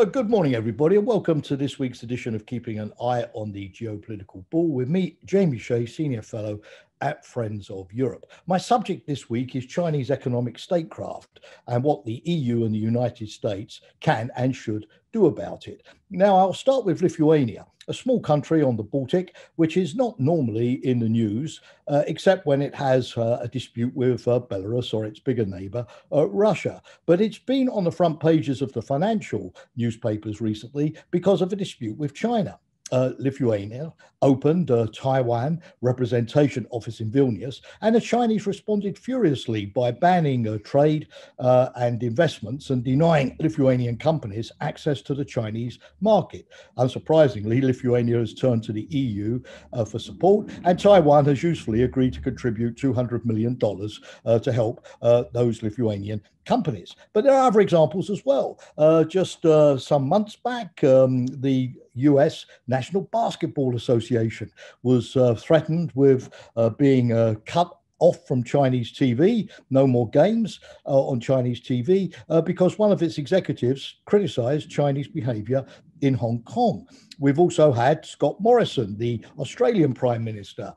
Good morning, everybody, and welcome to this week's edition of Keeping an Eye on the Geopolitical Ball with me, Jamie Shea, Senior Fellow at Friends of Europe. My subject this week is Chinese economic statecraft and what the EU and the United States can and should do about it. Now, I'll start with Lithuania, a small country on the Baltic, which is not normally in the news, except when it has a dispute with Belarus or its bigger neighbor, Russia. But it's been on the front pages of the financial newspapers recently because of a dispute with China. Lithuania opened a Taiwan representation office in Vilnius, and the Chinese responded furiously by banning trade and investments and denying Lithuanian companies access to the Chinese market. Unsurprisingly, Lithuania has turned to the EU for support, and Taiwan has usefully agreed to contribute $200 million to help those Lithuanian companies. But there are other examples as well. Just some months back, the US National Basketball Association was threatened with being cut off from Chinese TV, no more games on Chinese TV, because one of its executives criticized Chinese behavior in Hong Kong. We've also had Scott Morrison, the Australian Prime Minister,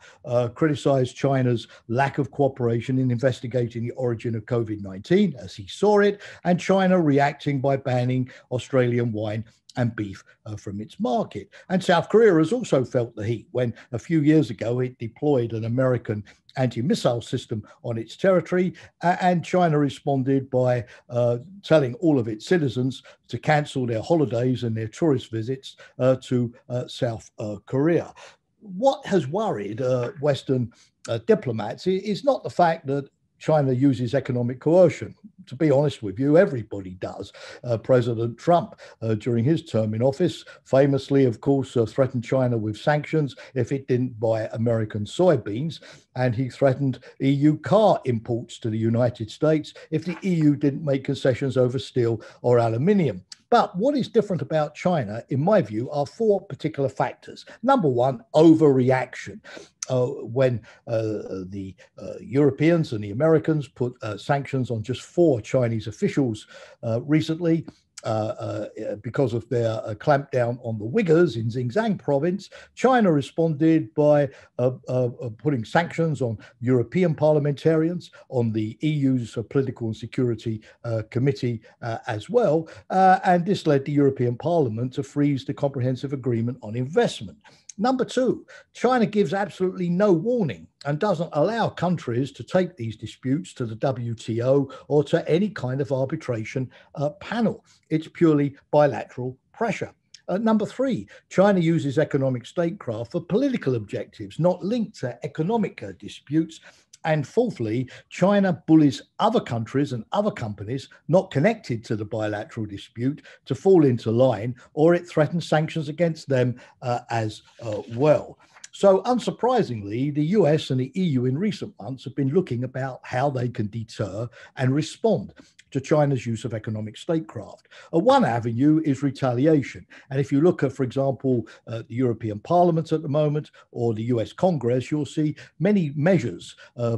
criticise China's lack of cooperation in investigating the origin of COVID-19 as he saw it, and China reacting by banning Australian wine and beef from its market. And South Korea has also felt the heat when a few years ago it deployed an American anti-missile system on its territory, and China responded by telling all of its citizens to cancel their holidays and their tourist visits to South Korea. What has worried Western diplomats is not the fact that China uses economic coercion. To be honest with you, everybody does. President Trump, during his term in office, famously, of course, threatened China with sanctions if it didn't buy American soybeans. And he threatened EU car imports to the United States if the EU didn't make concessions over steel or aluminium. But what is different about China, in my view, are four particular factors. Number one, overreaction. When the Europeans and the Americans put sanctions on just 4 Chinese officials recently, because of their clampdown on the Uyghurs in Xinjiang province, China responded by putting sanctions on European parliamentarians, on the EU's Political and Security Committee as well. And this led the European Parliament to freeze the comprehensive agreement on investment. Number two, China gives absolutely no warning and doesn't allow countries to take these disputes to the WTO or to any kind of arbitration panel. It's purely bilateral pressure. Number three, China uses economic statecraft for political objectives, not linked to economic disputes. And fourthly, China bullies other countries and other companies not connected to the bilateral dispute to fall into line, or it threatens sanctions against them as well. So unsurprisingly, the US and the EU in recent months have been looking about how they can deter and respond to China's use of economic statecraft. One avenue is retaliation. And if you look at, for example, the European Parliament at the moment or the US Congress, you'll see many measures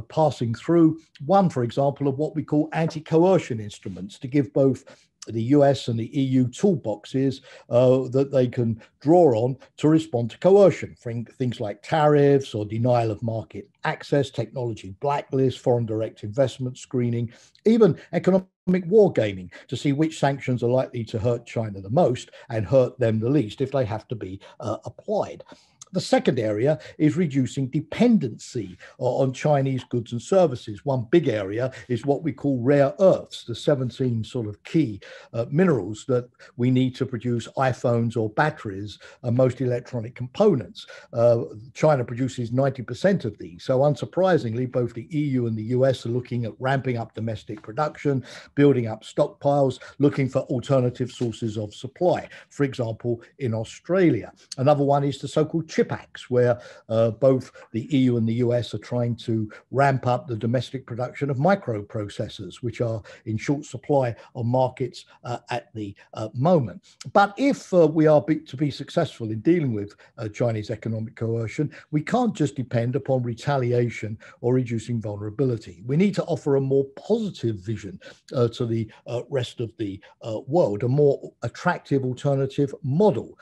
passing through. One, for example, of what we call anti-coercion instruments to give both the US and the EU toolboxes that they can draw on to respond to coercion, things like tariffs or denial of market access, technology blacklist, foreign direct investment screening, even economic wargaming to see which sanctions are likely to hurt China the most and hurt them the least if they have to be applied. The second area is reducing dependency on Chinese goods and services. One big area is what we call rare earths, the 17 sort of key minerals that we need to produce iPhones or batteries and most electronic components. China produces 90% of these. So unsurprisingly, both the EU and the US are looking at ramping up domestic production, building up stockpiles, looking for alternative sources of supply, for example, in Australia. Another one is the so-called chip chip acts, where both the EU and the US are trying to ramp up the domestic production of microprocessors, which are in short supply on markets at the moment. But if we are to be successful in dealing with Chinese economic coercion, we can't just depend upon retaliation or reducing vulnerability. We need to offer a more positive vision to the rest of the world, a more attractive alternative model.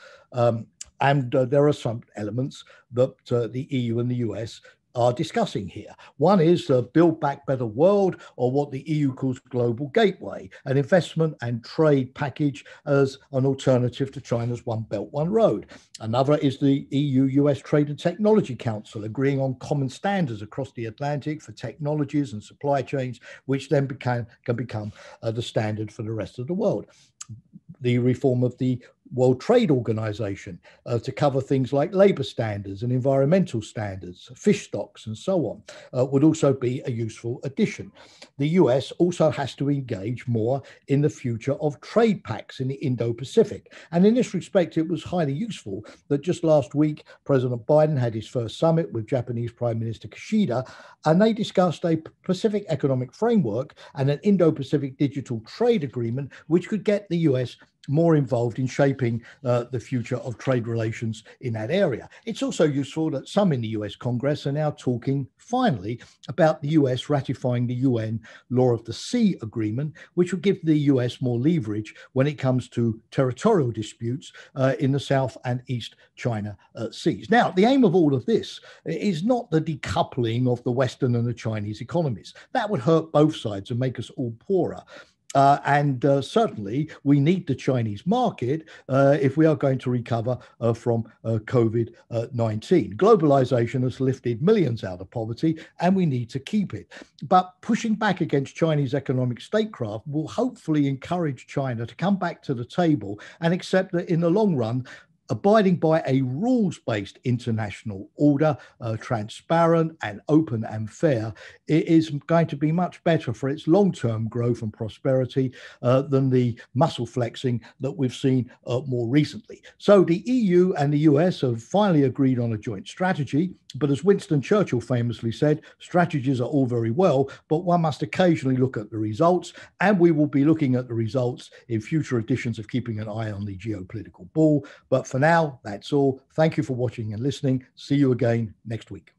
And there are some elements that the EU and the US are discussing here. One is the Build Back Better World, or what the EU calls Global Gateway, an investment and trade package as an alternative to China's One Belt, One Road. Another is the EU-US Trade and Technology Council, agreeing on common standards across the Atlantic for technologies and supply chains, which then can become the standard for the rest of the world. The reform of the World Trade Organization to cover things like labor standards and environmental standards, fish stocks, and so on, would also be a useful addition. The US also has to engage more in the future of trade pacts in the Indo-Pacific. And in this respect, it was highly useful that just last week, President Biden had his first summit with Japanese Prime Minister Kishida, and they discussed a Pacific Economic Framework and an Indo-Pacific Digital Trade Agreement, which could get the US more involved in shaping the future of trade relations in that area. It's also useful that some in the US Congress are now talking, finally, about the US ratifying the UN Law of the Sea Agreement, which will give the US more leverage when it comes to territorial disputes in the South and East China Seas. Now, the aim of all of this is not the decoupling of the Western and the Chinese economies. That would hurt both sides and make us all poorer. And certainly we need the Chinese market if we are going to recover from COVID-19. Globalization has lifted millions out of poverty, and we need to keep it. But pushing back against Chinese economic statecraft will hopefully encourage China to come back to the table and accept that in the long run, abiding by a rules-based international order, transparent and open and fair, it is going to be much better for its long-term growth and prosperity than the muscle flexing that we've seen more recently. So the EU and the US have finally agreed on a joint strategy. But as Winston Churchill famously said, strategies are all very well, but one must occasionally look at the results. And we will be looking at the results in future editions of Keeping an Eye on the Geopolitical Ball. But for now, that's all. Thank you for watching and listening. See you again next week.